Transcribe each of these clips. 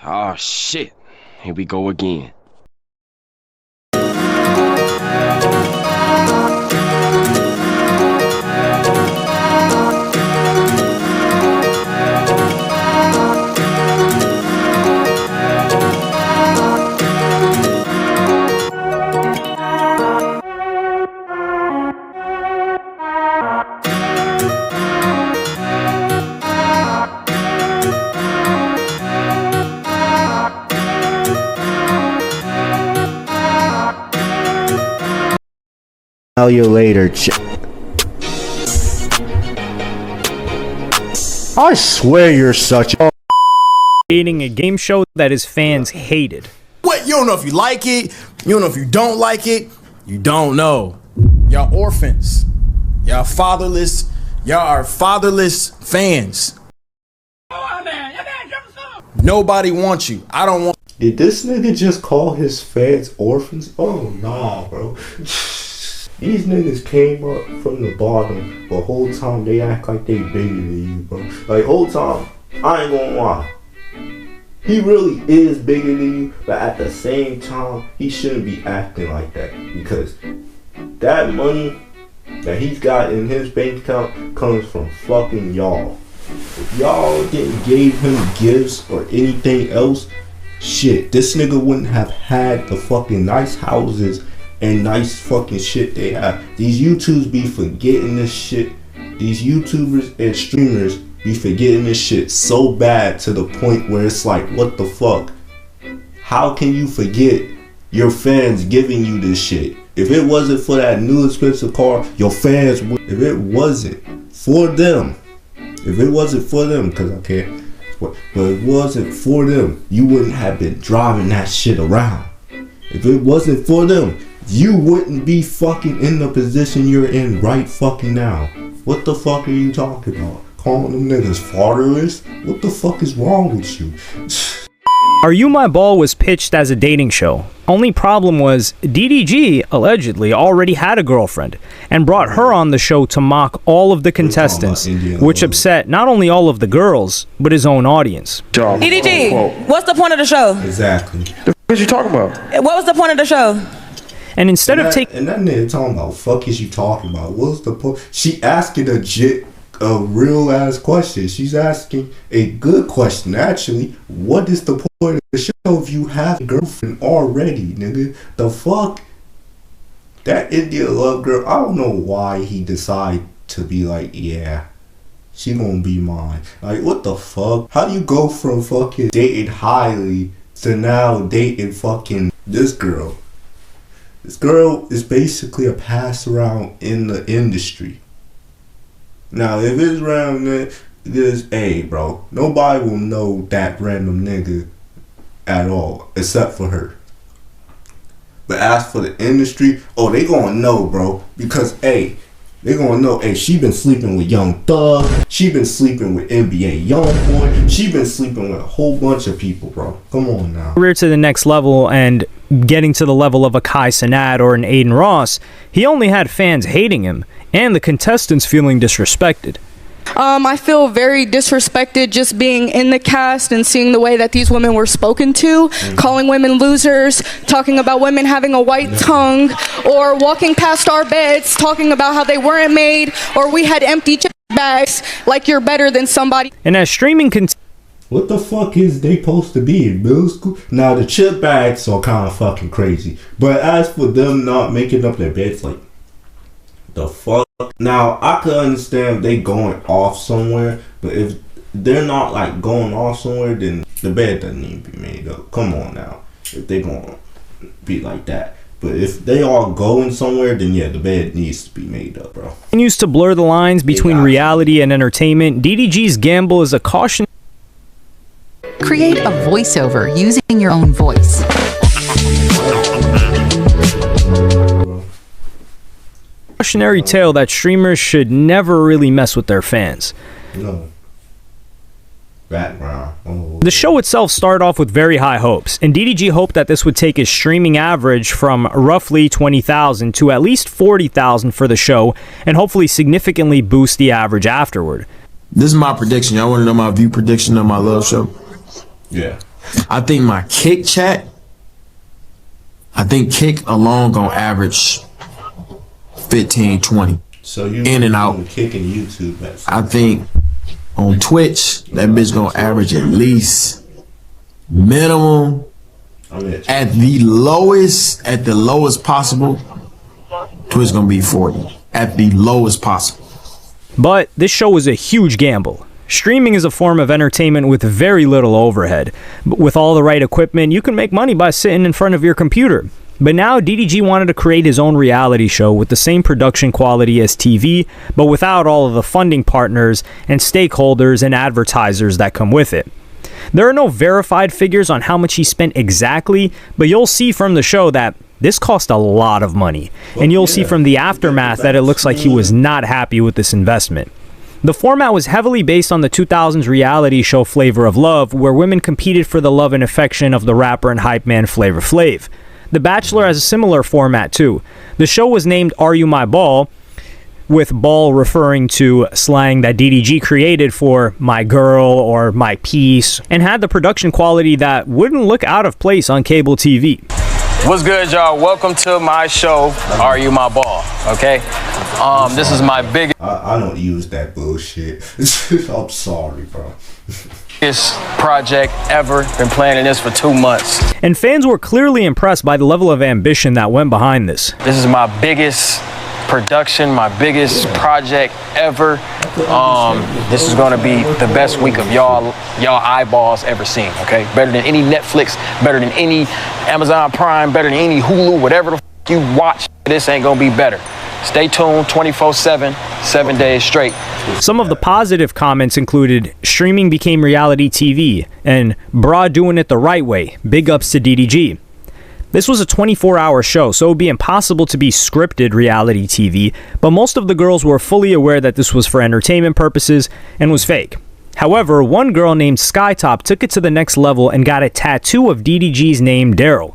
Oh shit, here we go again. Tell you later. I swear you're such a creating a game show that his fans hated. What? You don't know if you like it. You don't know if you don't like it. You don't know. Y'all orphans. Y'all fatherless. Y'all are fatherless fans. Nobody wants you. I don't want. Did this nigga just call his fans orphans? Oh nah, bro. These niggas came up from the bottom, but whole time they act like they bigger than you, bro. Like whole time, I ain't gonna lie. He really is bigger than you, but at the same time, he shouldn't be acting like that. Because that money that he's got in his bank account comes from fucking y'all. If y'all didn't give him gifts or anything else, shit, this nigga wouldn't have had the fucking nice houses and nice fucking shit they have. These YouTubers be forgetting this shit. These YouTubers and streamers be forgetting this shit so bad to the point where it's like, what the fuck? How can you forget your fans giving you this shit? If it wasn't for that new expensive car, your fans would. If it wasn't for them, because I can't, but it wasn't for them, you wouldn't have been driving that shit around. If it wasn't for them, you wouldn't be fucking in the position you're in right fucking now. What the fuck are you talking about? Calling them niggas fatherless? What the fuck is wrong with you? Are You My Ball was pitched as a dating show. Only problem was DDG allegedly already had a girlfriend and brought her on the show to mock all of the contestants, which upset not only all of the girls, but his own audience. DDG, what's the point of the show? Exactly. What you talking about? What was the point of the show? And instead of taking... And that nigga talking about, fuck is you talking about? What's the point? She asking a real ass question. She's asking a good question, actually. What is the point of the show if you have a girlfriend already, nigga? The fuck? That India Love girl, I don't know why he decided to be like, yeah, she gonna be mine. Like, what the fuck? How do you go from fucking dating highly to now dating fucking this girl? This girl is basically a pass around in the industry. Now, if it's around this, hey, bro, nobody will know that random nigga at all, except for her. But as for the industry, oh, they gonna know, bro, because, hey, they gonna know, hey, she been sleeping with Young Thug, she been sleeping with NBA Youngboy, she been sleeping with a whole bunch of people, bro. Come on now. Career to the next level and getting to the level of a Kai Cenat or an Aiden Ross, he only had fans hating him and the contestants feeling disrespected. I feel very disrespected just being in the cast and seeing the way that these women were spoken to, calling women losers, talking about women having a white tongue, or walking past our beds talking about how they weren't made, or we had empty chip bags, like you're better than somebody. And as streaming what the fuck is they supposed to be in middle school? Now the chip bags are kind of fucking crazy, but as for them not making up their beds, like, the fuck? Now, I could understand if they going off somewhere, but if they're not, like, going off somewhere, then the bed doesn't need to be made up. Come on now. If they gonna be like that. But if they all going somewhere, then yeah, the bed needs to be made up, bro. Continues to blur the lines between reality and entertainment. DDG's gamble is a caution. Create a voiceover using your own voice. Cautionary tale that streamers should never really mess with their fans. No. Background. Oh. The show itself started off with very high hopes, and DDG hoped that this would take his streaming average from roughly 20,000 to at least 40,000 for the show, and hopefully significantly boost the average afterward. This is my prediction. Y'all want to know my view prediction on my love show? Yeah. I think my kick chat, I think kick alone gonna average 15, 20. So you in and out. Kicking YouTube. I think on Twitch, that bitch gonna average at least minimum at the lowest possible. Twitch gonna be 40 at the lowest possible. But this show was a huge gamble. Streaming is a form of entertainment with very little overhead. But with all the right equipment, you can make money by sitting in front of your computer. But now DDG wanted to create his own reality show with the same production quality as TV, but without all of the funding partners and stakeholders and advertisers that come with it. There are no verified figures on how much he spent exactly, but you'll see from the show that this cost a lot of money. And you'll see from the aftermath that it looks like he was not happy with this investment. The format was heavily based on the 2000s reality show Flavor of Love, where women competed for the love and affection of the rapper and hype man Flavor Flav. The Bachelor has a similar format too. The show was named Are You My Ball, with ball referring to slang that DDG created for my girl or my piece, and had the production quality that wouldn't look out of place on cable TV. What's good, y'all? Welcome to my show, Are You My Ball? Okay? This is my biggest I don't use that bullshit. I'm sorry, bro. project ever. Been planning this for 2 months. And fans were clearly impressed by the level of ambition that went behind this. This is my biggest production, my biggest project ever. This is gonna be the best week of y'all eyeballs ever seen, okay? Better than any Netflix, better than any Amazon Prime, better than any Hulu, whatever the f you watch, this ain't gonna be better. Stay tuned 24/7, 7 days straight. Some of the positive comments included streaming became reality TV and bra doing it the right way. Big ups to DDG. This was a 24-hour show, so it would be impossible to be scripted reality TV, but most of the girls were fully aware that this was for entertainment purposes and was fake. However, one girl named Skytop took it to the next level and got a tattoo of DDG's name, Daryl.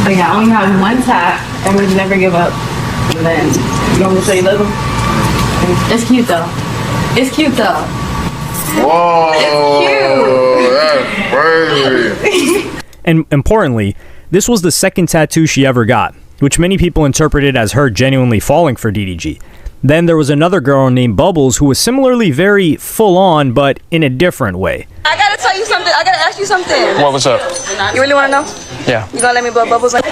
Okay, I only have one tap, and we never give up. And then, you want me to show you little? It's cute though. It's cute though. Whoa! It's cute. That's crazy. And importantly, this was the second tattoo she ever got, which many people interpreted as her genuinely falling for DDG. Then there was another girl named Bubbles who was similarly very full-on, but in a different way. I gotta tell you something. I gotta ask you something. What was up? You really wanna know? Yeah. You gonna let me blow bubbles like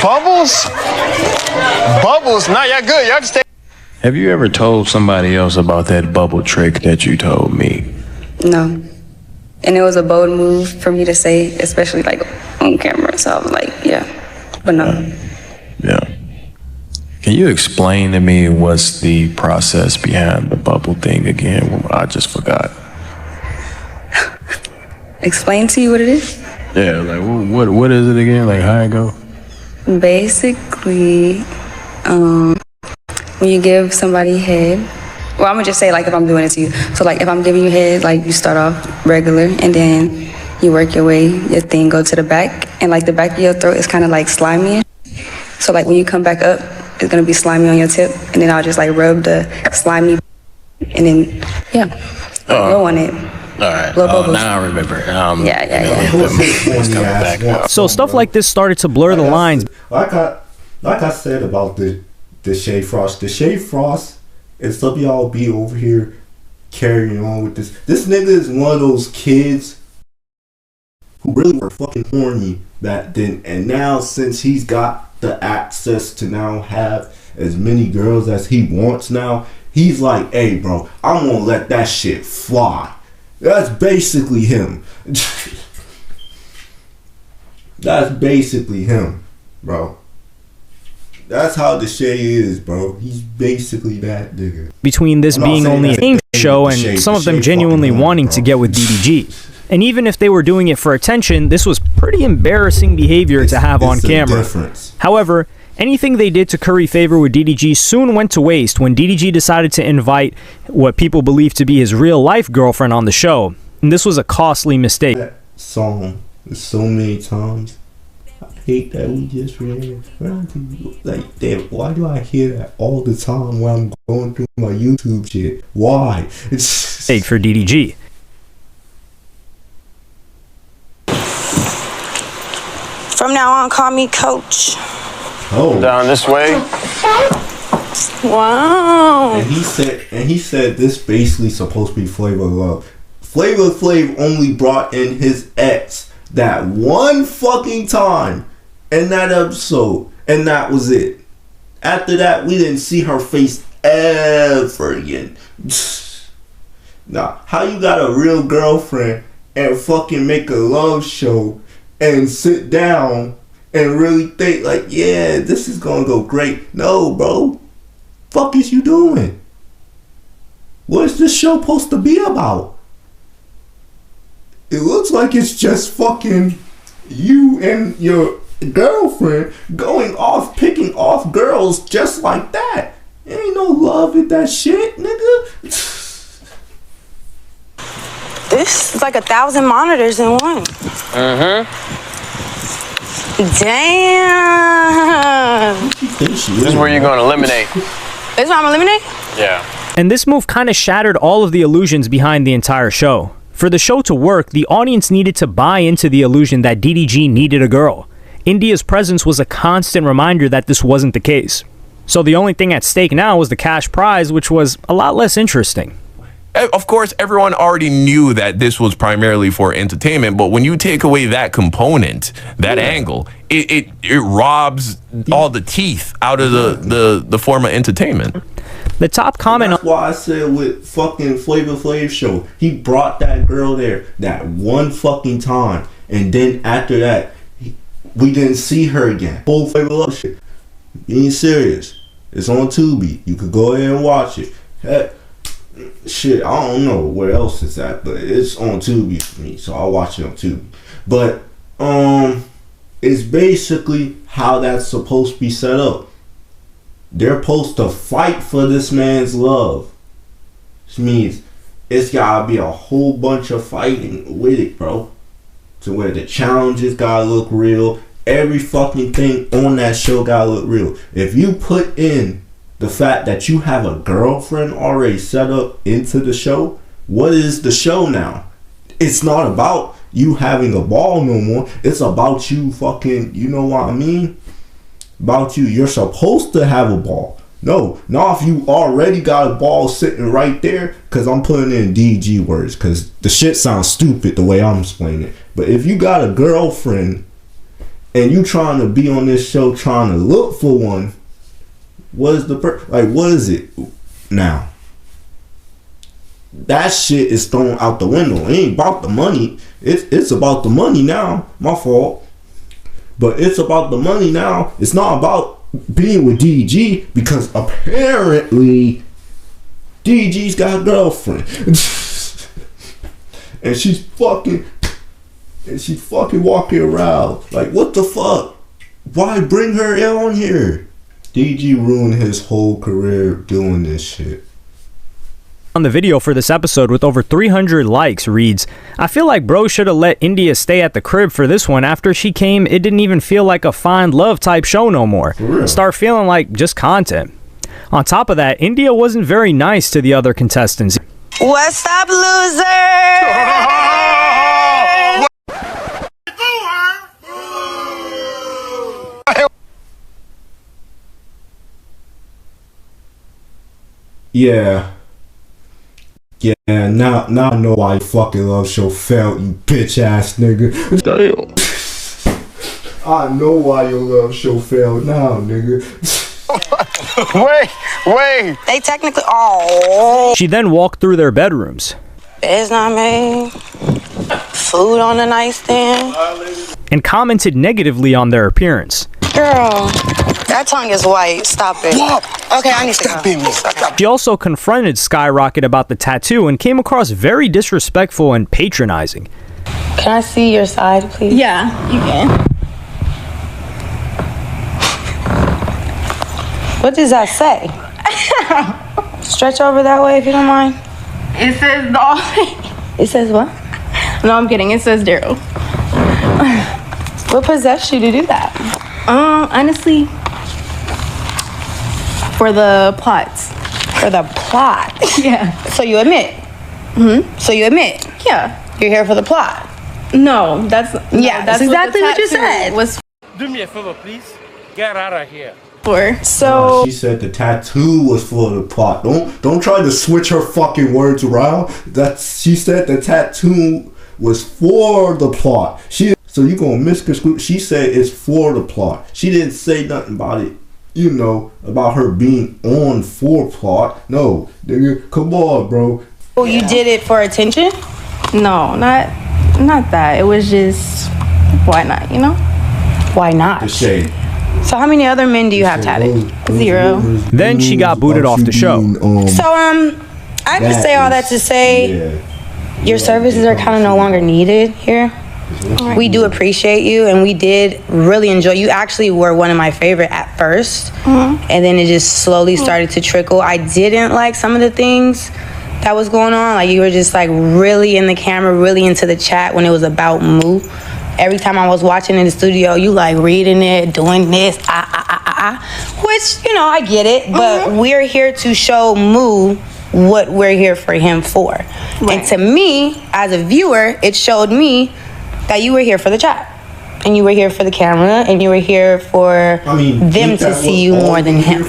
Bubbles? Bubbles? Nah, y'all good. Y'all can stay. Have you ever told somebody else about that bubble trick that you told me? No. And it was a bold move for me to say, especially like on camera. So I was like, yeah. But no. Yeah. Can you explain to me what's the process behind the bubble thing again? I just forgot. Explain to you what it is? Yeah, like what is it again? Like how it go? Basically, when you give somebody head, well, I'm gonna just say like if I'm doing it to you. So like if I'm giving you head, like you start off regular and then you work your way, your thing go to the back, and like the back of your throat is kind of like slimy. So like when you come back up, it's gonna be slimy on your tip, and then I'll just like rub the slimy, and then blow on it. All right. Blow bubbles. Now I remember. It's coming back now. So stuff like this started to blur the lines. Like I said about the Shea Frost. The Shea Frost, and some of y'all be over here carrying on with this. This nigga is one of those kids who really were fucking horny back then, and now since he's got the access to now have as many girls as he wants now, he's like, hey bro, I'm gonna let that shit fly. That's basically him. That's basically him, bro. That's how the Shay is, bro. He's basically that nigga. Between this being only a game show and some of them genuinely wanting to get with DDG. And even if they were doing it for attention, this was pretty embarrassing behavior to have on camera. However, anything they did to curry favor with DDG soon went to waste when DDG decided to invite what people believe to be his real-life girlfriend on the show. And this was a costly mistake. That song so many times. hate that we just ran around to you. Like, damn, why do I hear that all the time when I'm going through my YouTube shit? Why? It's Fake for DDG. From now on, call me Coach. oh. Down this way. Wow. And he said this basically supposed to be Flavor of Love. Flavor Flav only brought in his ex that one fucking time in that episode, and that was it. After that, we didn't see her face ever again. Nah, how you got a real girlfriend and fucking make a love show and sit down and really think like, yeah, this is gonna go great? No, bro. Fuck is you doing? What is this show supposed to be about? It looks like it's just fucking you and your girlfriend going off, picking off girls just like that. There ain't no love in that shit, nigga. This is like 1,000 monitors in one. Damn. This is where you're going to eliminate. This is what I'm eliminating? Yeah. And this move kind of shattered all of the illusions behind the entire show. For the show to work, the audience needed to buy into the illusion that DDG needed a girl. India's presence was a constant reminder that this wasn't the case. So the only thing at stake now was the cash prize, which was a lot less interesting. Of course, everyone already knew that this was primarily for entertainment, but when you take away that component, that angle, it robs all the teeth out of the form of entertainment. The top comment. That's why I said with fucking Flavor Flav show, he brought that girl there that one fucking time, and then after that, we didn't see her again. Whole Flavor Love shit. Being serious, it's on Tubi. You could go ahead and watch it. Heck, shit, I don't know where else it's at, but it's on Tubi for me, so I'll watch it on Tubi. But it's basically how that's supposed to be set up. They're supposed to fight for this man's love, which means it's gotta be a whole bunch of fighting with it, bro. To where the challenges gotta look real. Every fucking thing on that show gotta look real. If you put in the fact that you have a girlfriend already set up into the show, what is the show now? It's not about you having a ball no more. It's about you fucking, you know what I mean? About you. You're supposed to have a ball. No, not if you already got a ball sitting right there, because I'm putting in DG words, because the shit sounds stupid the way I'm explaining it. But if you got a girlfriend and you trying to be on this show trying to look for one, what is the what is it now? That shit is thrown out the window. It ain't about the money. It's about the money now. My fault. But it's about the money now. It's not about being with DG, because apparently DG's got a girlfriend. and she's fucking walking around. Like, what the fuck? Why bring her on here? DG ruined his whole career doing this shit. On the video for this episode with over 300 likes reads, "I feel like bro should have let India stay at the crib for this one. After she came, it didn't even feel like a find love type show no more. Start feeling like just content." On top of that, India wasn't very nice to the other contestants. What's up, loser? Yeah. Yeah, now I know why fucking Love Show failed, you bitch ass nigga. Damn. I know why your Love Show failed now, nigga. Wait. They technically. Oh. She then walked through their bedrooms Bed's not made. Food on the nightstand. and commented negatively on their appearance. Girl, that tongue is white. Stop it. Okay, I need to go. She also confronted Skyrocket about the tattoo and came across very disrespectful and patronizing. Can I see your side, please? Yeah, you can. What does that say? Stretch over that way if you don't mind. It says Dolphin. It says what? No, I'm kidding. It says Daryl. What possessed you to do that? Honestly, for the plots. For the plot. Yeah. So you admit? So you admit? Yeah. You're here for the plot. No, that's exactly what you the tattoo said. Was Do me a favor, please. Get out of here. for. So She said the tattoo was for the plot. Don't try to switch her fucking words around. She said the tattoo was for the plot. So you gonna misconstrue? She said it's for the plot. She didn't say nothing about it. You know, about her being on for plot. No, nigga, come on, bro. you did it for attention? No, not that. It was just why not? You know. Why not? The shade. So how many other men do you have tatted? 0. Then she got booted off the show. So I just say all that to say your services are kind of no longer needed here. We do appreciate you, and we did really enjoy. You actually were one of my favorite at first, and then it just slowly started to trickle. I didn't like some of the things that was going on. Like you were just like really in the camera, really into the chat when it was about Moo. Every time I was watching in the studio, you like reading it, doing this, which, you know, I get it, but we're here to show Moo what we're here for him for. Right. And to me, as a viewer, it showed me that you were here for the chat. And you were here for the camera, and you were here for them to see you more than him.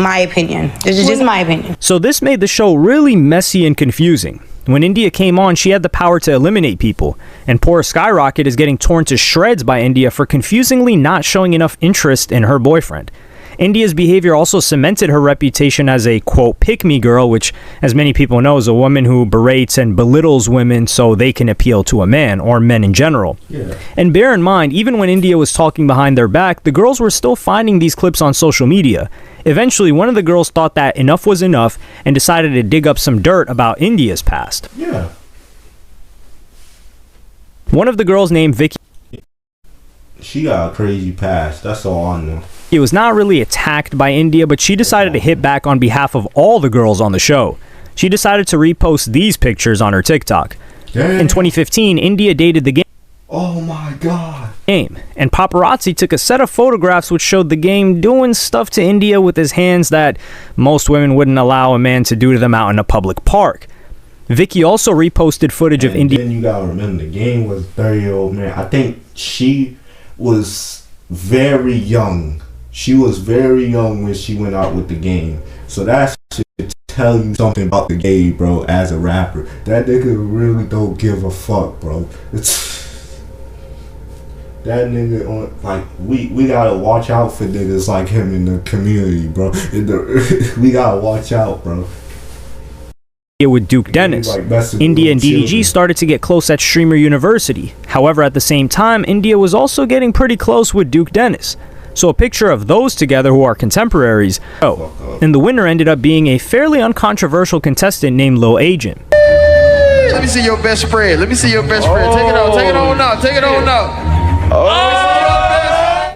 My opinion. This is just my opinion. So this made the show really messy and confusing. When India came on, she had the power to eliminate people, and poor Skyrocket is getting torn to shreds by India for confusingly not showing enough interest in her boyfriend. India's behavior also cemented her reputation as a, quote, pick-me girl, which, as many people know, is a woman who berates and belittles women so they can appeal to a man, or men in general. Yeah. And bear in mind, even when India was talking behind their back, the girls were still finding these clips on social media. Eventually, one of the girls thought that enough was enough and decided to dig up some dirt about India's past. Yeah. One of the girls named Vicky. She got a crazy past. That's all I know. He was not really attacked by India, but she decided to hit back on behalf of all the girls on the show. She decided to repost these pictures on her TikTok. Damn. In 2015, India dated the game. Oh my god. And paparazzi took a set of photographs which showed the game doing stuff to India with his hands that most women wouldn't allow a man to do to them out in a public park. Vicky also reposted footage of India. Then you gotta remember, the game was 30-year-old man. I think she was very young. She was very young when she went out with the game. So that should tell you something about the game, bro, as a rapper. That nigga really don't give a fuck, bro. That nigga on, like, we gotta watch out for niggas like him in the community, bro. We gotta watch out, bro. With Duke Dennis. India and DDG started to get close at Streamer University. However, at the same time, India was also getting pretty close with Duke Dennis. So a picture of those together, who are contemporaries, and the winner ended up being a fairly uncontroversial contestant named Lil Agent. Let me see your best spread. Take it on out.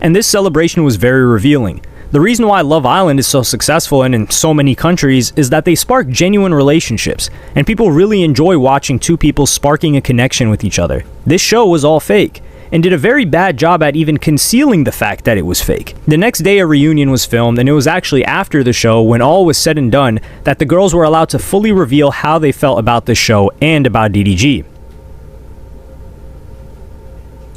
And this celebration was very revealing. The reason why Love Island is so successful and in so many countries is that they spark genuine relationships, and people really enjoy watching two people sparking a connection with each other. This show was all fake, and did a very bad job at even concealing the fact that it was fake. The next day a reunion was filmed, and it was actually after the show, when all was said and done, that the girls were allowed to fully reveal how they felt about the show and about DDG.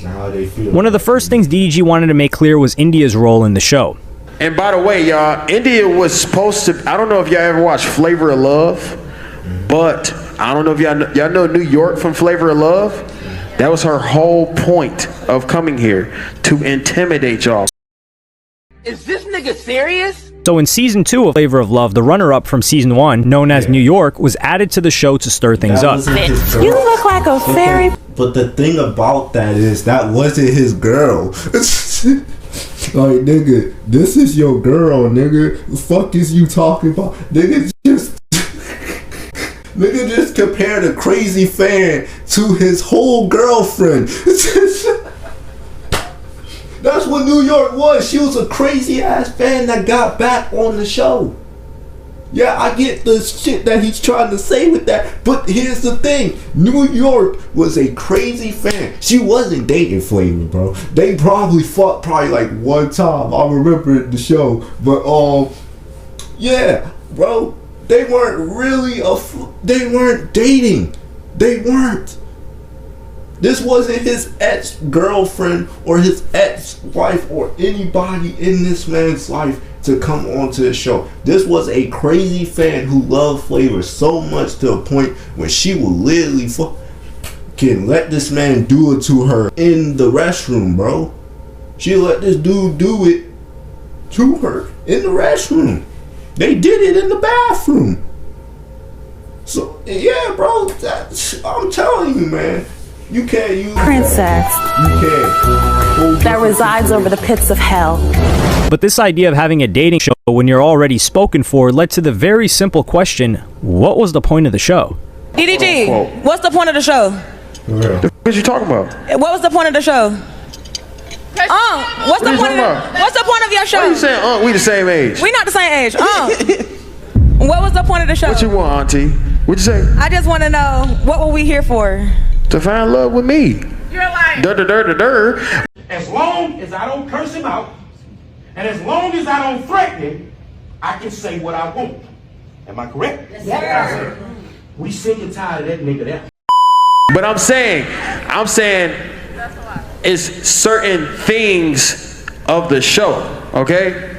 How they feel. One of the first things DDG wanted to make clear was India's role in the show. And by the way, y'all, India was supposed to, I don't know if y'all ever watched Flavor of Love, but I don't know if y'all know New York from Flavor of Love. That was her whole point of coming here, to intimidate y'all. Is this nigga serious? So in season 2 of Flavor of Love, the runner-up from season 1, known as New York, was added to the show to stir things up. You look like a fairy. But the thing about that is, that wasn't his girl. Like, nigga, this is your girl, nigga. The fuck is you talking about? Nigga just compared a crazy fan to his whole girlfriend. That's what New York was. She was a crazy ass fan that got back on the show. Yeah, I get the shit that he's trying to say with that, but here's the thing. New York was a crazy fan. She wasn't dating Flavor, bro. They probably fought like one time. I remember the show, but yeah, bro. They weren't really they weren't dating. They weren't. This wasn't his ex-girlfriend or his ex-wife or anybody in this man's life to come onto the show. This was a crazy fan who loved Flavor so much to a point where she will literally can let this man do it to her in the restroom, bro. She let this dude do it to her in the restroom. They did it in the bathroom. So yeah, bro, I'm telling you, man. You can't use princess that resides over the pits of hell. But this idea of having a dating show when you're already spoken for led to the very simple question, what was the point of the show? DDG, what's the point of the show? What you talking about? What was the point of the show? What's the point of your show? Why are you saying, we the same age? We not the same age. What was the point of the show? What you want, auntie? What'd you say? I just want to know, what were we here for? To find love with me. You're like... As long as I don't curse him out, and as long as I don't threaten him, I can say what I want. Am I correct? Yes, sir. We sick and tired of that nigga there. But I'm saying it's certain things of the show, okay?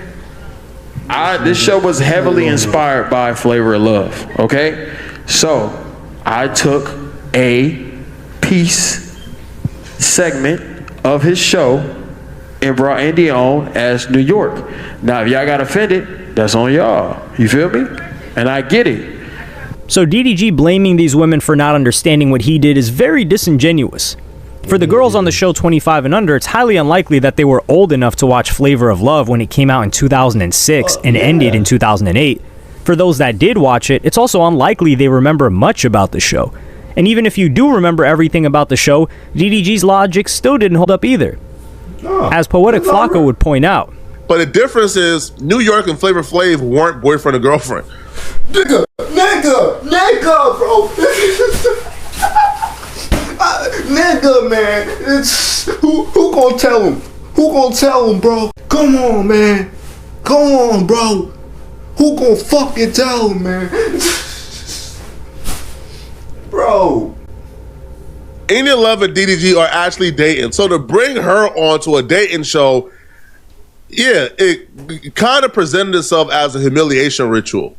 This show was heavily inspired by Flavor of Love, okay? So I took a segment of his show and brought India on as New York. Now, if y'all got offended, that's on y'all. You feel me? And I get it. So DDG blaming these women for not understanding what he did is very disingenuous. For the girls on the show 25 and under, it's highly unlikely that they were old enough to watch Flavor of Love when it came out in 2006 and ended in 2008. For those that did watch it, it's also unlikely they remember much about the show. And even if you do remember everything about the show, DDG's logic still didn't hold up either. As Poetic Flocka would point out. But the difference is, New York and Flavor Flav weren't boyfriend and girlfriend. Nigga, bro. Nigga, man. It's who gonna tell him? Who gonna tell him, bro? Come on, man. Come on, bro. Who gonna fucking tell him, man? Bro. India Love and DDG are actually dating. So to bring her onto a dating show, yeah, it kind of presented itself as a humiliation ritual.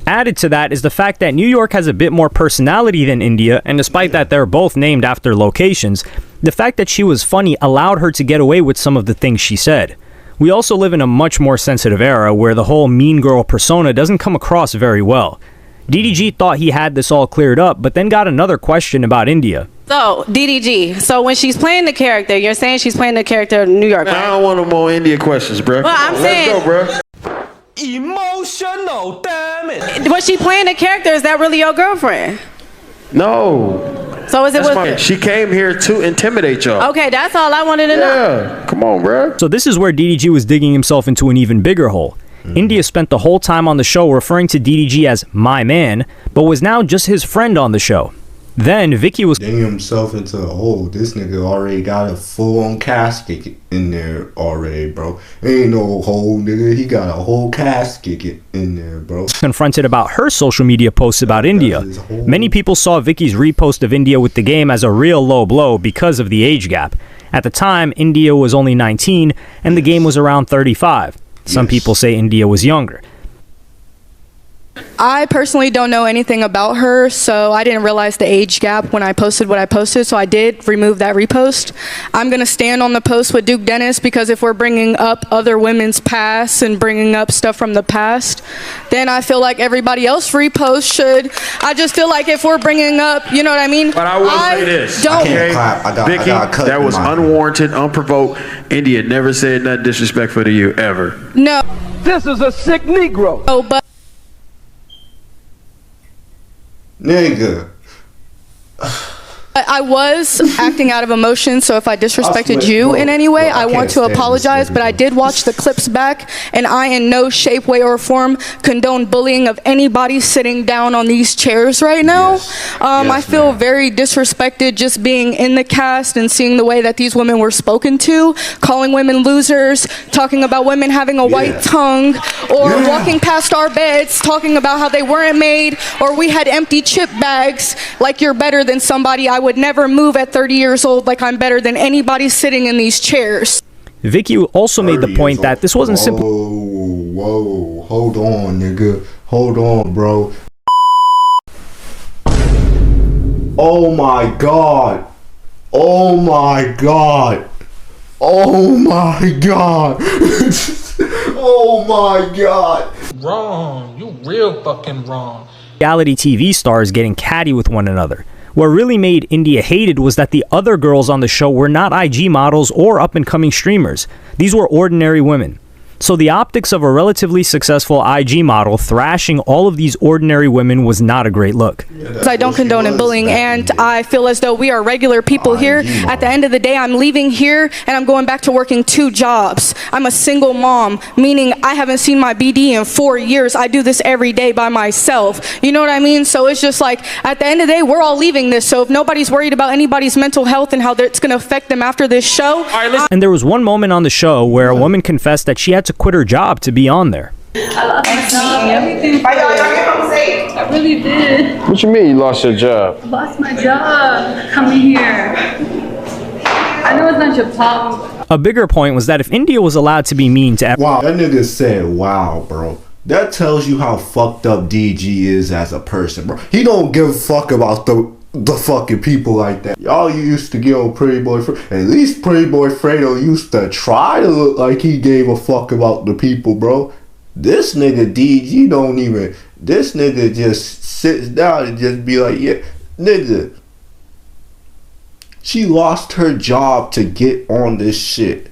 Added to that is the fact that New York has a bit more personality than India, and despite that they're both named after locations, the fact that she was funny allowed her to get away with some of the things she said. We also live in a much more sensitive era where the whole mean girl persona doesn't come across very well. DDG thought he had this all cleared up, but then got another question about India. So, DDG, so when she's playing the character, you're saying she's playing the character of New York, right? I don't want no more India questions, bro. Well, I'm saying... Let's go, bro. Emotional, damn it. Was she playing the character? Is that really your girlfriend? No. So is it she came here to intimidate y'all. Okay, that's all I wanted to know. Yeah, come on, bro. So this is where DDG was digging himself into an even bigger hole. India spent the whole time on the show referring to DDG as my man, but was now just his friend on the show. Then Vicky was digging himself into a hole. This nigga already got a full-on casket in there already, bro. Ain't no hole, nigga. He got a whole casket in there, bro. Confronted about her social media posts about India. Many people saw Vicky's repost of India with the game as a real low blow because of the age gap. At the time, India was only 19 and the game was around 35. Some people say India was younger. I personally don't know anything about her, so I didn't realize the age gap when I posted what I posted, so I did remove that repost. I'm going to stand on the post with Duke Dennis because if we're bringing up other women's past and bringing up stuff from the past, then I feel like everybody else repost should. I just feel like if we're bringing up, you know what I mean? But I will say this. Don't. Vicky, that was unwarranted, unprovoked. India never said nothing disrespectful to you, ever. No. This is a sick Negro. Oh, but I was acting out of emotion, so if I disrespected you in any way, I want to apologize, but I did watch the clips back, and I in no shape, way, or form condone bullying of anybody sitting down on these chairs right now. I feel very disrespected just being in the cast and seeing the way that these women were spoken to, calling women losers, talking about women having a white tongue, or walking past our beds, talking about how they weren't made, or we had empty chip bags, like you're better than somebody. I would never move at 30 years old like I'm better than anybody sitting in these chairs. Vicky also made the point that this wasn't simple. Whoa, hold on, nigga. Hold on, bro. Oh my god. Oh my god. Oh my god. Oh my god. Wrong. You real fucking wrong. Reality TV stars getting catty with one another. What really made India hated was that the other girls on the show were not IG models or up-and-coming streamers. These were ordinary women. So the optics of a relatively successful IG model thrashing all of these ordinary women was not a great look. I don't condone in bullying, and I feel as though we are regular people here. At the end of the day, I'm leaving here and I'm going back to working 2 jobs. I'm a single mom, meaning I haven't seen my BD in 4 years. I do this every day by myself. You know what I mean? So it's just like, at the end of the day, we're all leaving this. So if nobody's worried about anybody's mental health and how it's going to affect them after this show. And there was one moment on the show where a woman confessed that she had to quit her job to be on there. I lost my job. Everything. I really did. What you mean you lost your job? I lost my job coming here. I know it's not your problem. A bigger point was that if India was allowed to be mean to Wow, that nigga said wow, bro. That tells you how fucked up DG is as a person, bro. He don't give a fuck about the fucking people like that. Y'all used to get on Pretty Boy Fredo. At least Pretty Boy Fredo used to try to look like he gave a fuck about the people, bro. This nigga DG don't even. This nigga just sits down and just be like, yeah, nigga. She lost her job to get on this shit.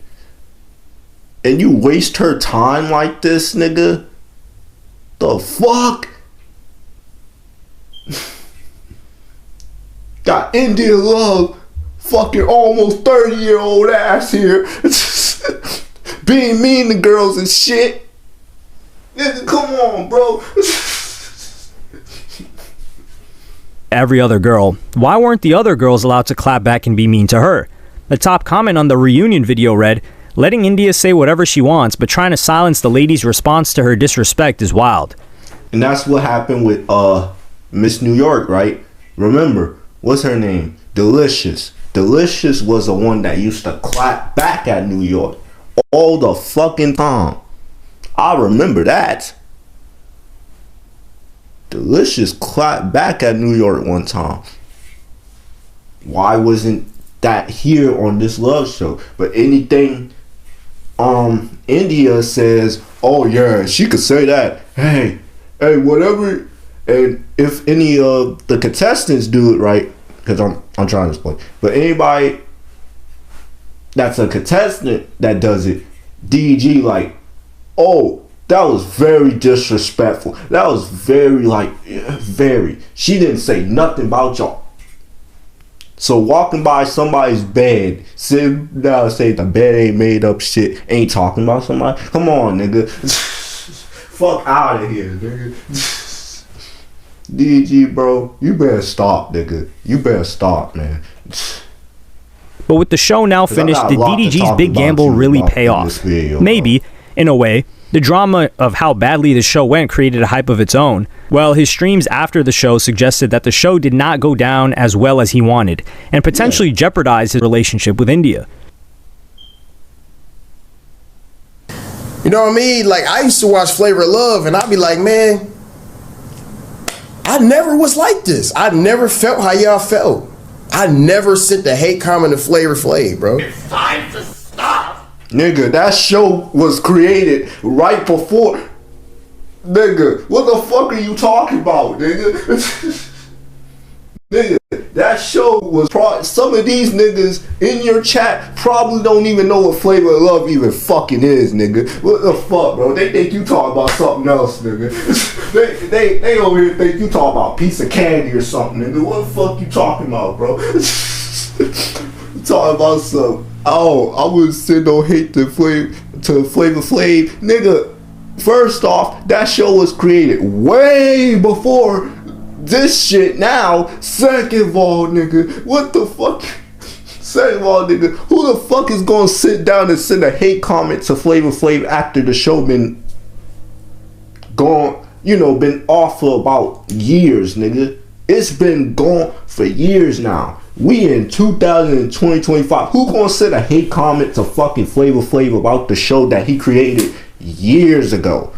And you waste her time like this, nigga? The fuck? Got India Love, fucking almost 30-year-old ass here, being mean to girls and shit. Nigga, come on, bro. every other girl. Why weren't the other girls allowed to clap back and be mean to her? The top comment on the reunion video read, "Letting India say whatever she wants, but trying to silence the lady's response to her disrespect is wild." And that's what happened with Miss New York, right? Remember, what's her name? Delicious. Delicious was the one that used to clap back at New York all the fucking time. I remember that. Delicious clapped back at New York one time. Why wasn't that here on this love show? But anything India says, oh yeah, she could say that. Hey, whatever. And if any of the contestants do it right, because I'm trying to explain, but anybody that's a contestant that does it, DG like, oh, that was very disrespectful. That was very. She didn't say nothing about y'all. So walking by somebody's bed, sitting down and say the bed ain't made up shit, ain't talking about somebody. Come on, nigga. Fuck out of here, nigga. DG, bro, you better stop, nigga. You better stop, man. But with the show now finished, did DDG's big gamble really pay off? Maybe, in a way. The drama of how badly the show went created a hype of its own. Well, his streams after the show suggested that the show did not go down as well as he wanted, and potentially jeopardized his relationship with India. You know what I mean? Like, I used to watch Flavor of Love, and I'd be like, man, I never was like this. I never felt how y'all felt. I never sent the hate comment to Flavor Flav, bro. It's time to stop. Nigga, that show was created right before. Nigga, what the fuck are you talking about, nigga? Nigga. That show was some of these niggas in your chat probably don't even know what Flavor of Love even fucking is, nigga. What the fuck, bro? They think you talking about something else, nigga. they over here think you talking about piece of candy or something, nigga. What the fuck you talking about, bro? You talking about some, oh, I wouldn't send no hate to Flavor Flav. Nigga, first off, that show was created way before this shit now. Second of all, nigga, what the fuck? Second of all, nigga, who the fuck is gonna sit down and send a hate comment to Flavor Flav after the show been gone, been off for about years, nigga? It's been gone for years now. We in 2025. Who gonna send a hate comment to fucking Flavor Flav about the show that he created years ago?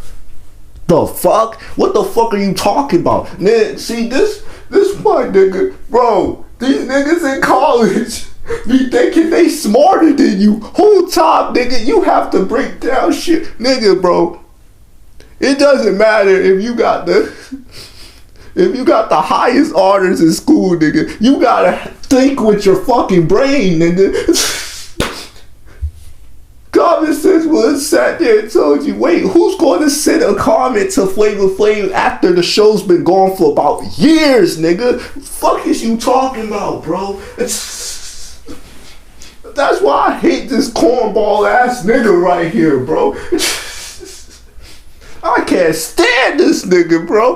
The fuck? What the fuck are you talking about? Nigga, see this my nigga, bro. These niggas in college be thinking they smarter than you. Whole time, nigga, you have to break down shit, nigga, bro. It doesn't matter if you got the highest honors in school, nigga. You gotta think with your fucking brain, nigga. Common sense would have sat there and told you, wait, who's going to send a comment to Flavor Flav after the show's been gone for about years, nigga? Fuck is you talking about, bro? That's why I hate this cornball ass nigga right here, bro. I can't stand this nigga, bro.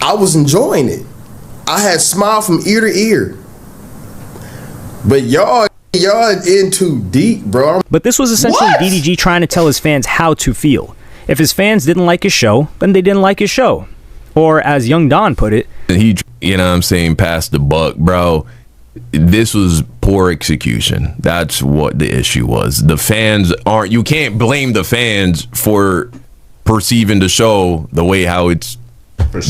I was enjoying it. I had smile from ear to ear. But y'all in too deep, bro. But this was essentially DDG trying to tell his fans how to feel. If his fans didn't like his show, then they didn't like his show. Or as Young Don put it, he, you know what I'm saying, passed the buck, bro. This was poor execution. That's what the issue was. The fans aren't, you can't blame the fans for perceiving the show the way how it's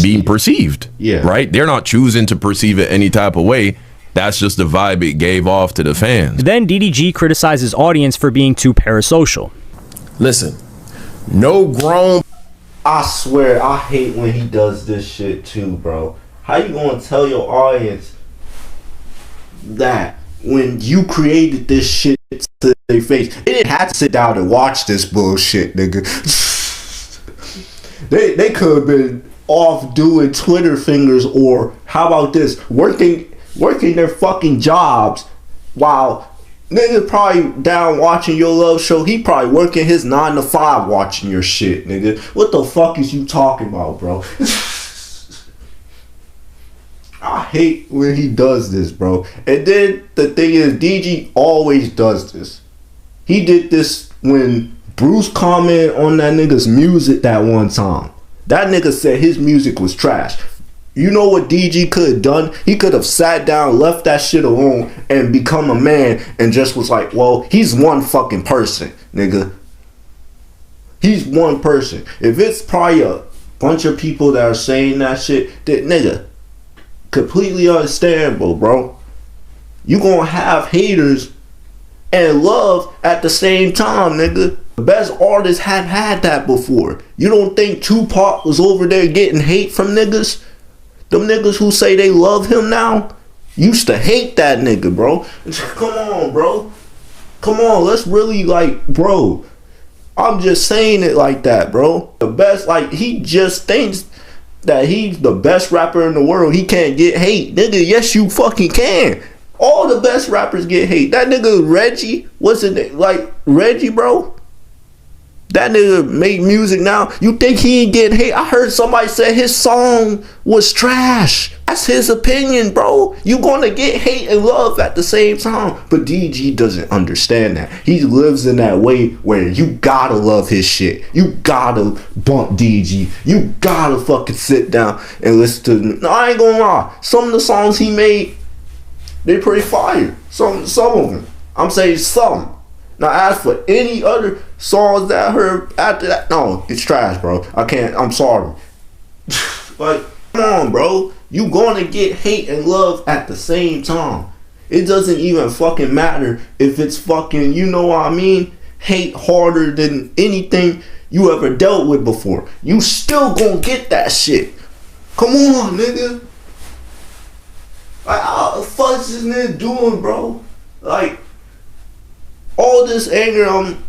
being perceived. Yeah. Right? They're not choosing to perceive it any type of way. That's just the vibe it gave off to the fans. Then DDG criticized his audience for being too parasocial. Listen, no grown... I swear, I hate when he does this shit too, bro. How you gonna tell your audience that when you created this shit to their face? They didn't have to sit down and watch this bullshit, nigga. They could have been off doing Twitter fingers, or how about this, working their fucking jobs while nigga probably down watching your love show. He probably working his 9 to 5 watching your shit, nigga. What the fuck is you talking about, bro? I hate when he does this, bro. And then the thing is, DG always does this. He did this when Bruce commented on that nigga's music that one time. That nigga said his music was trash. You know what DG could have done? He could have sat down, left that shit alone, and become a man and just was like, well, he's one fucking person, nigga. He's one person. If it's probably a bunch of people that are saying that shit, that nigga, completely understandable, bro. You gonna have haters and love at the same time, nigga. The best artists have had that before. You don't think Tupac was over there getting hate from niggas? Them niggas who say they love him now used to hate that nigga, bro. Come on, bro. Come on, let's really, like, bro. I'm just saying it like that, bro. The best, like, he just thinks that he's the best rapper in the world. He can't get hate. Nigga, yes, you fucking can. All the best rappers get hate. That nigga Reggie, what's his name? Like, Reggie, bro? That nigga make music now. You think he ain't getting hate? I heard somebody say his song was trash. That's his opinion, bro. You gonna get hate and love at the same time. But DG doesn't understand that. He lives in that way where you gotta love his shit. You gotta bump DG. You gotta fucking sit down and listen to him. No, I ain't gonna lie. Some of the songs he made, they pretty fire. Some of them. I'm saying some. Now, as for any other songs that I heard after that, no, it's trash, bro. I can't, I'm sorry. Like, come on, bro. You gonna get hate and love at the same time. It doesn't even fucking matter if it's fucking, you know what I mean? Hate harder than anything you ever dealt with before. You still gonna get that shit. Come on, nigga. Like, what the fuck is this nigga doing, bro? Like, all this anger I'm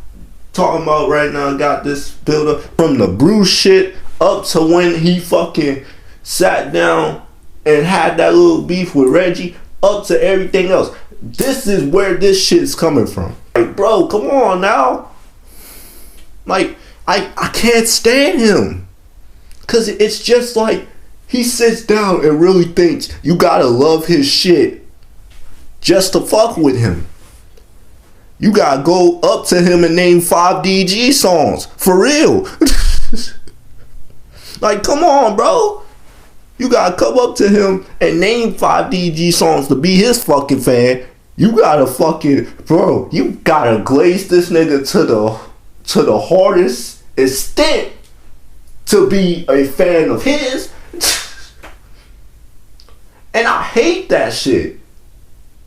talking about right now got this build up from the Bruce shit up to when he fucking sat down and had that little beef with Reggie, up to everything else. This is where this shit's coming from. Like, bro, come on now. Like, I can't stand him. Cause it's just like he sits down and really thinks you gotta love his shit just to fuck with him. You gotta go up to him and name 5 DG songs. For real. Like, come on, bro. You gotta come up to him and name 5 DG songs to be his fucking fan. You gotta fucking, bro, you gotta glaze this nigga to the hardest extent to be a fan of his. And I hate that shit.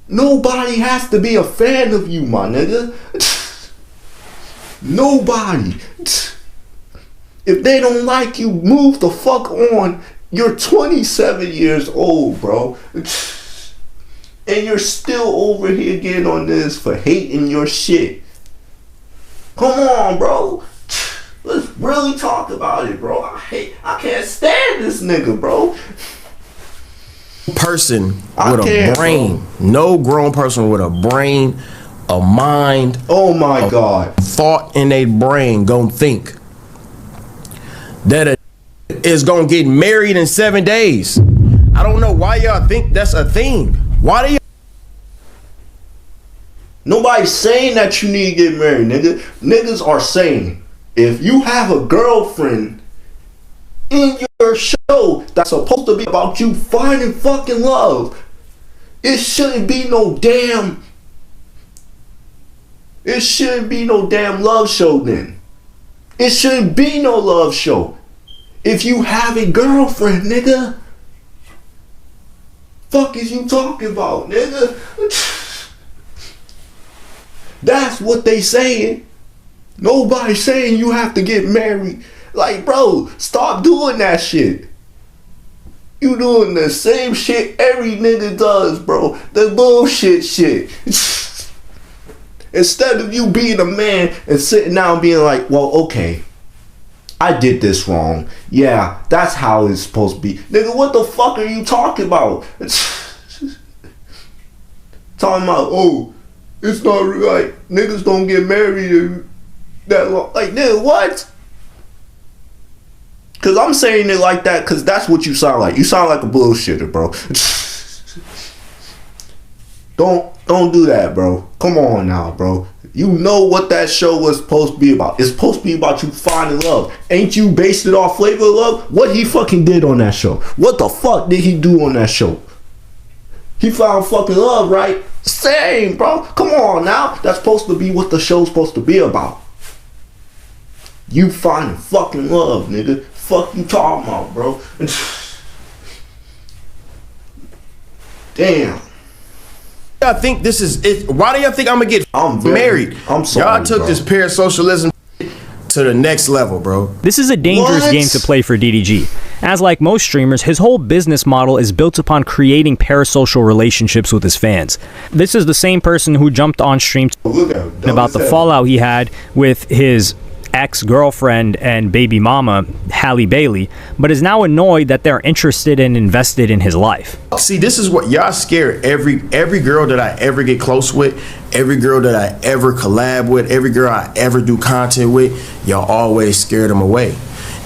Nobody has to be a fan of you, my nigga. Nobody. If they don't like you, move the fuck on. You're 27 years old, bro. And you're still over here getting on this for hating your shit. Come on, bro. Let's really talk about it, bro. I can't stand this nigga, bro. Person with a brain, bro. No grown person with a brain, a mind, oh my god, thought in their brain gonna think that is gonna get married in 7 days. I don't know why y'all think that's a thing. Why do you? Nobody's saying that you need to get married, nigga. Niggas are saying if you have a girlfriend in your show that's supposed to be about you finding fucking love, it shouldn't be no damn love show then. It shouldn't be no love show. If you have a girlfriend, nigga, fuck is you talking about, nigga? That's what they saying. Nobody's saying you have to get married. Like, bro, stop doing that shit. You doing the same shit every nigga does, bro. The bullshit shit. Instead of you being a man and sitting down being like, well, okay, I did this wrong. Yeah, that's how it's supposed to be. Nigga, what the fuck are you talking about? Talking about, oh, it's not right. Niggas don't get married that long. Like, nigga, what? Cause I'm saying it like that cause that's what you sound like. You sound like a bullshitter, bro. Don't do that, bro. Come on now, bro. You know what that show was supposed to be about. It's supposed to be about you finding love. Ain't you based it off Flavor of Love? What he fucking did on that show? What the fuck did he do on that show? He found fucking love, right? Same, bro. Come on now. That's supposed to be what the show's supposed to be about. You finding fucking love, nigga. Fuck you talking about, bro? Damn. I think this is it. Why do y'all think I'm gonna get married? I'm sorry. Y'all took this parasocialism to the next level, bro. This is a dangerous game to play for DDG. As like most streamers, his whole business model is built upon creating parasocial relationships with his fans. This is the same person who jumped on stream about the fallout he had with his ex-girlfriend and baby mama, Halle Bailey, but is now annoyed that they're interested and invested in his life. See, this is what y'all scare every girl that I ever get close with, every girl that I ever collab with, every girl I ever do content with, y'all always scare them away.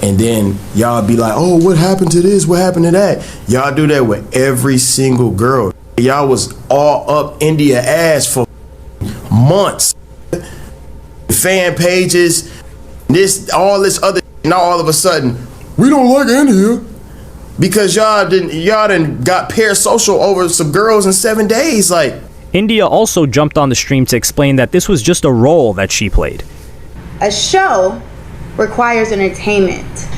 And then y'all be like, oh, what happened to this? What happened to that? Y'all do that with every single girl. Y'all was all up India ass for months. Fan pages, all this other, now all of a sudden, we don't like India. Because y'all didn't got parasocial over some girls in 7 days. Like, India also jumped on the stream to explain that this was just a role that she played. A show requires entertainment.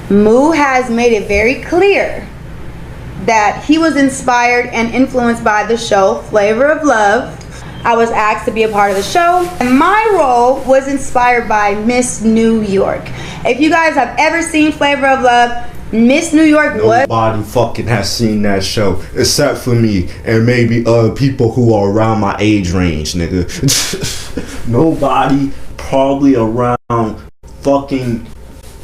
Moo has made it very clear that he was inspired and influenced by the show Flavor of Love. I was asked to be a part of the show, and my role was inspired by Miss New York. If you guys have ever seen Flavor of Love, Miss New York was. Nobody fucking has seen that show except for me and maybe people who are around my age range, nigga. Nobody probably around fucking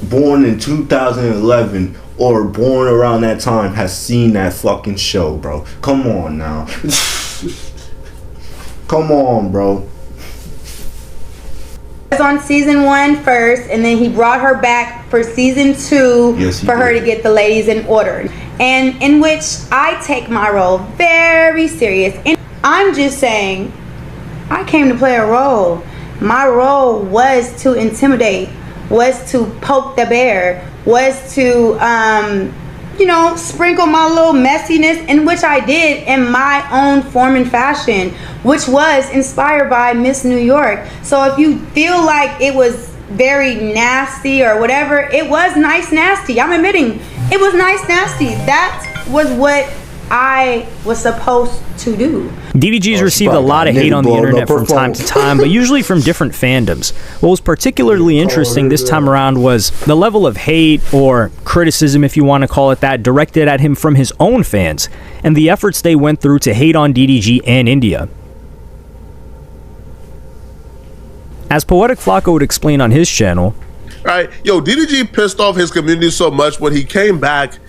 born in 2011 or born around that time has seen that fucking show, bro. Come on now. Come on, bro. On season 1 first, and then he brought her back for season 2 for her to get the ladies in order, and in which I take my role very serious. And I'm just saying, I came to play a role. My role was to intimidate, was to poke the bear, was to sprinkle my little messiness, in which I did in my own form and fashion, which was inspired by Miss New York. So if you feel like it was very nasty or whatever, it was nice nasty. I'm admitting it was nice nasty. That was what I was supposed to do. DDG's received a lot of hate on the internet from time to time, but usually from different fandoms. What was particularly interesting this time around was the level of hate, or criticism if you want to call it that, directed at him from his own fans, and the efforts they went through to hate on DDG and India. As Poetic Flacco would explain on his channel, right, DDG pissed off his community so much when he came back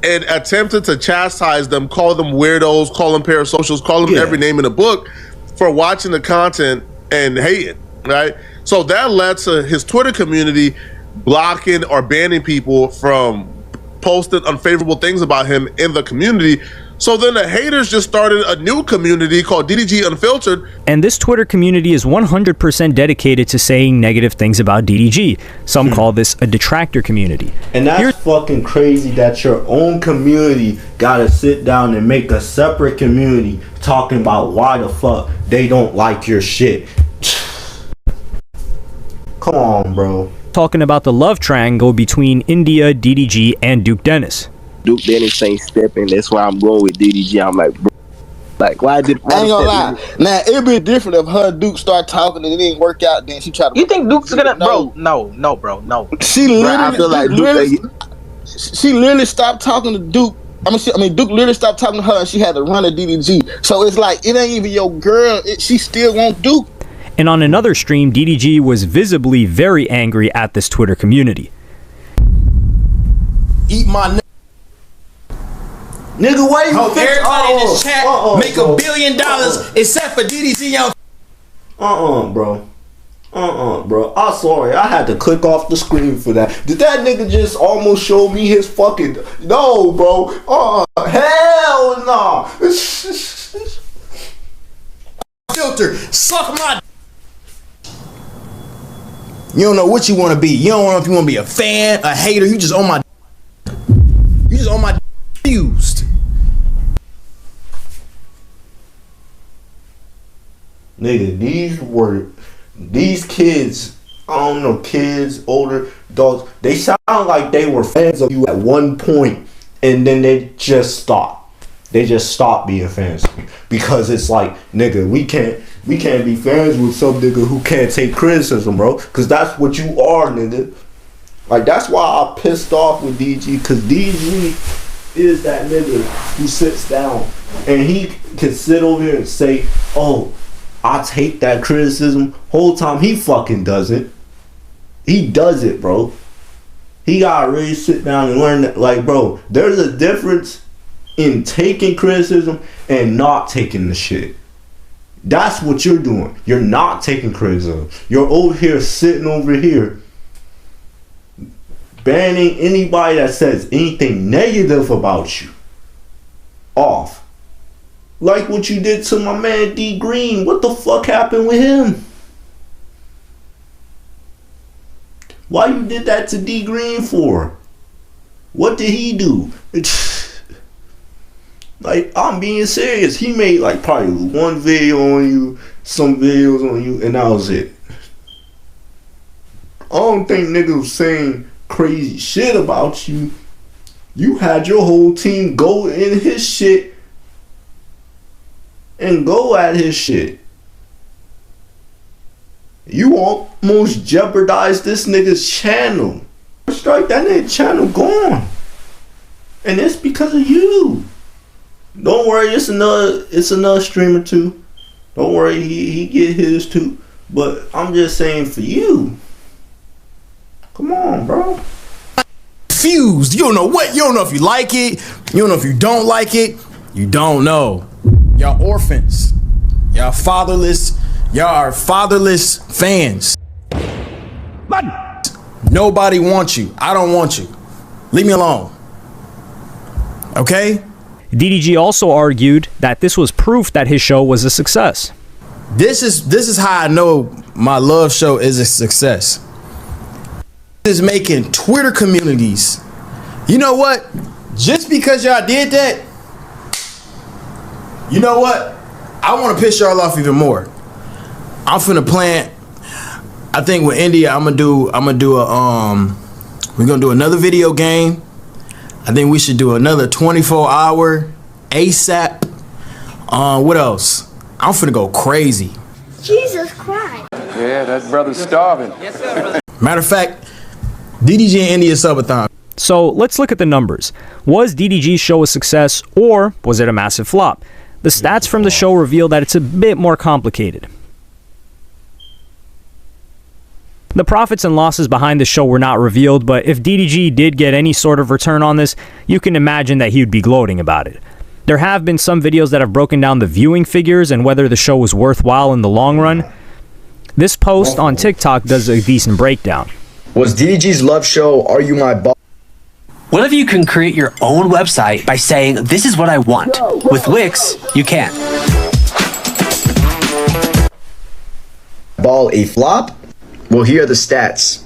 and attempted to chastise them, call them weirdos, call them parasocials, call them every name in the book for watching the content and hating, right? So that led to his Twitter community blocking or banning people from posting unfavorable things about him in the community. So then the haters just started a new community called DDG Unfiltered. And this Twitter community is 100% dedicated to saying negative things about DDG. Some call this a detractor community. And that's fucking crazy that your own community gotta sit down and make a separate community talking about why the fuck they don't like your shit. Come on, bro. Talking about the love triangle between India, DDG, and Duke Dennis. Duke Dennis ain't stepping. That's why I'm going with DDG. I'm like, bro, why did I ain't gonna lie. Now it'd be different if her and Duke start talking and it didn't work out. Then she tried to. You think Duke's gonna? Bro, no, bro, no. She literally, I feel like she literally stopped talking to Duke. Duke literally stopped talking to her, and she had to run to DDG. So it's like it ain't even your girl. She still wants Duke. And on another stream, DDG was visibly very angry at this Twitter community. Eat my nigga, why you think everybody in this chat make $1 billion except for DDG Young? Bro. Bro. I'm sorry. I had to click off the screen for that. Did that nigga just almost show me his fucking... No, bro. Hell no. Filter. Suck my... You don't know what you want to be. You don't know if you want to be a fan, a hater. You just on my... You just on my... Used. Nigga, these kids, I don't know, kids, older adults, they sound like they were fans of you at one point and then they just stopped. They just stopped being fans of you. Because it's like, nigga, we can't be fans with some nigga who can't take criticism, bro. Cause that's what you are, nigga. Like, that's why I pissed off with DG, cause DG is that nigga who sits down and he can sit over here and say, oh, I take that criticism. Whole time he fucking doesn't. He does it, bro. He gotta really sit down and learn that, like, bro, there's a difference in taking criticism and not taking the shit. That's what you're doing. You're not taking criticism. You're over here sitting over here banning anybody that says anything negative about you off. Like what you did to my man D Green. What the fuck happened with him? Why you did that to D Green for? What did he do? Like, I'm being serious. He made like probably one video on you, some videos on you, and that was it. I don't think niggas was saying crazy shit about you. You had your whole team go in his shit and go at his shit. You almost jeopardized this nigga's channel. Strike, that nigga channel gone. And it's because of you. Don't worry, it's another streamer too. Don't worry, he get his too. But I'm just saying for you. Come on, bro. Fused. You don't know what. You don't know if you like it. You don't know if you don't like it. You don't know. Y'all orphans. Y'all fatherless. Y'all are fatherless fans. Nobody wants you. I don't want you. Leave me alone. Okay? DDG also argued that this was proof that his show was a success. This is how I know my love show is a success. Is making Twitter communities. You know what? Just because y'all did that, you know what? I want to piss y'all off even more. I'm finna plant. I think with India, we're gonna do another video game. I think we should do another 24-hour ASAP. What else? I'm finna go crazy. Jesus Christ. Yeah, that brother's starving. Yes, sir, brother. Matter of fact, DDG and India subathon. So let's look at the numbers. Was DDG's show a success, or was it a massive flop? The stats from the show reveal that it's a bit more complicated. The profits and losses behind the show were not revealed, but if DDG did get any sort of return on this, you can imagine that he would be gloating about it. There have been some videos that have broken down the viewing figures and whether the show was worthwhile in the long run. This post on TikTok does a decent breakdown. Was DDG's love show Are You My Boss? What if you can create your own website by saying, this is what I want? With Wix, you can. Ball a flop? Well, here are the stats.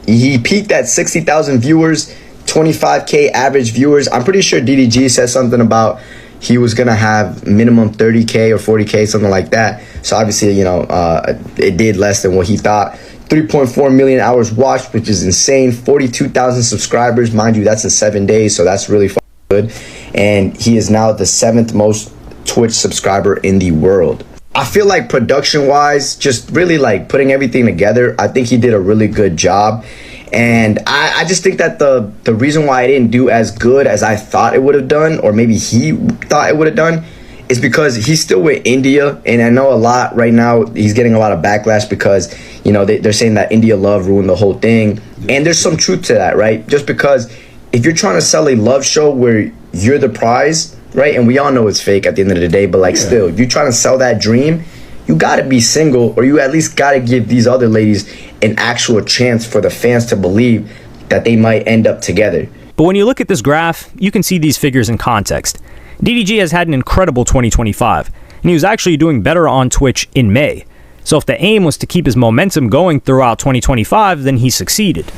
He peaked at 60,000 viewers, 25K average viewers. I'm pretty sure DDG said something about he was going to have minimum 30K or 40K, something like that. So obviously, it did less than what he thought. 3.4 million hours watched, which is insane. 42,000 subscribers. Mind you, that's in 7 days, so that's really good. And he is now the 7th most Twitch subscriber in the world. I feel like production-wise, just really like putting everything together, I think he did a really good job. And I just think that the reason why I didn't do as good as I thought it would have done, or maybe he thought it would have done, is because he's still with India. And I know a lot right now, he's getting a lot of backlash because, they're saying that India love ruined the whole thing. And there's some truth to that, right? Just because if you're trying to sell a love show where you're the prize, right? And we all know it's fake at the end of the day, but still, if you're trying to sell that dream, you gotta be single, or you at least gotta give these other ladies an actual chance for the fans to believe that they might end up together. But when you look at this graph, you can see these figures in context. DDG has had an incredible 2025, and he was actually doing better on Twitch in May. So if the aim was to keep his momentum going throughout 2025, then he succeeded.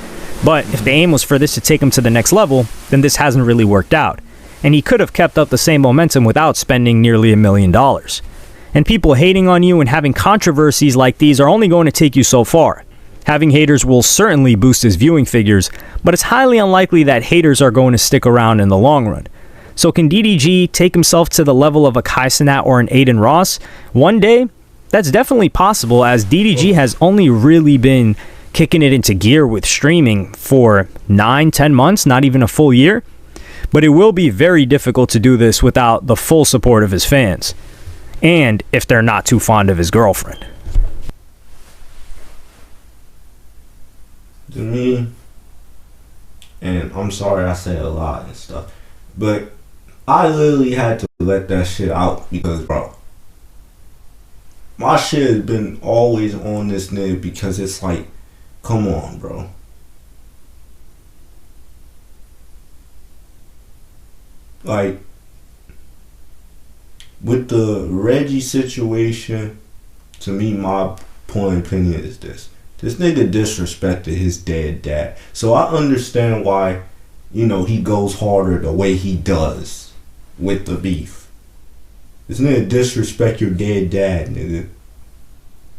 But if the aim was for this to take him to the next level, then this hasn't really worked out. And he could have kept up the same momentum without spending nearly $1 million. And people hating on you and having controversies like these are only going to take you so far. Having haters will certainly boost his viewing figures, but it's highly unlikely that haters are going to stick around in the long run. So can DDG take himself to the level of a Kai Cenat or an Aiden Ross? One day, that's definitely possible, as DDG has only really been kicking it into gear with streaming for 9-10 months, not even a full year. But it will be very difficult to do this without the full support of his fans, and if they're not too fond of his girlfriend. To me, and I'm sorry I said a lot and stuff, but I literally had to let that shit out because, bro, my shit has been always on this nigga because it's like, come on, bro. Like, with the Reggie situation, to me, my point of opinion is this. This nigga disrespected his dead dad. So I understand why, he goes harder the way he does with the beef. This nigga disrespect your dead dad, nigga.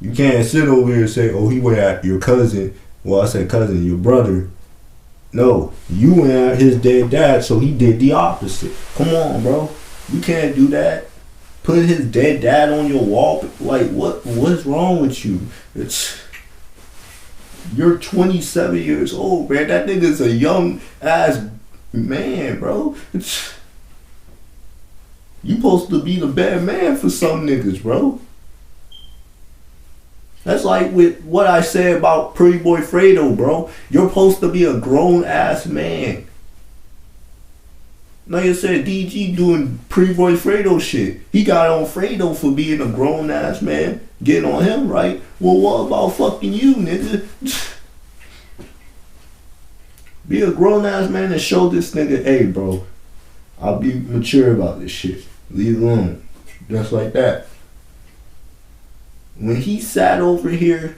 You can't sit over here and say, oh, he went at your cousin. Well, I said cousin, your brother. No, you went at his dead dad, so he did the opposite. Come on, bro. You can't do that. Put his dead dad on your wall. Like, what's wrong with you? You're 27 years old, man. That nigga's a young ass man, bro. You supposed to be the better man for some niggas, bro. That's like with what I said about Pretty Boy Fredo, bro. You're supposed to be a grown ass man. Like I said, DG doing Pretty Boy Fredo shit. He got on Fredo for being a grown ass man. Getting on him, right? Well, what about fucking you, nigga? Be a grown ass man and show this nigga, hey, bro, I'll be mature about this shit. Leave it alone. Just like that. When he sat over here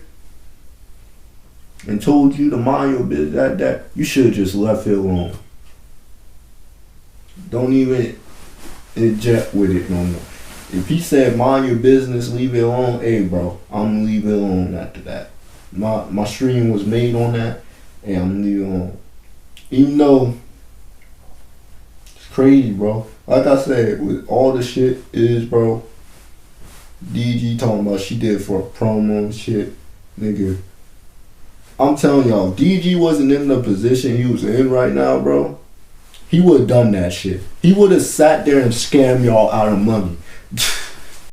and told you to mind your business, that you should have just left it alone. Don't even inject with it no more. If he said mind your business, leave it alone, hey bro, I'm gonna leave it alone after that. My stream was made on that, and I'm gonna leave it alone. Even though it's crazy, bro. Like I said, with all the shit is, bro, DG talking about she did for a promo and shit, nigga. I'm telling y'all, DG wasn't in the position he was in right now, bro. He would have done that shit. He would have sat there and scammed y'all out of money.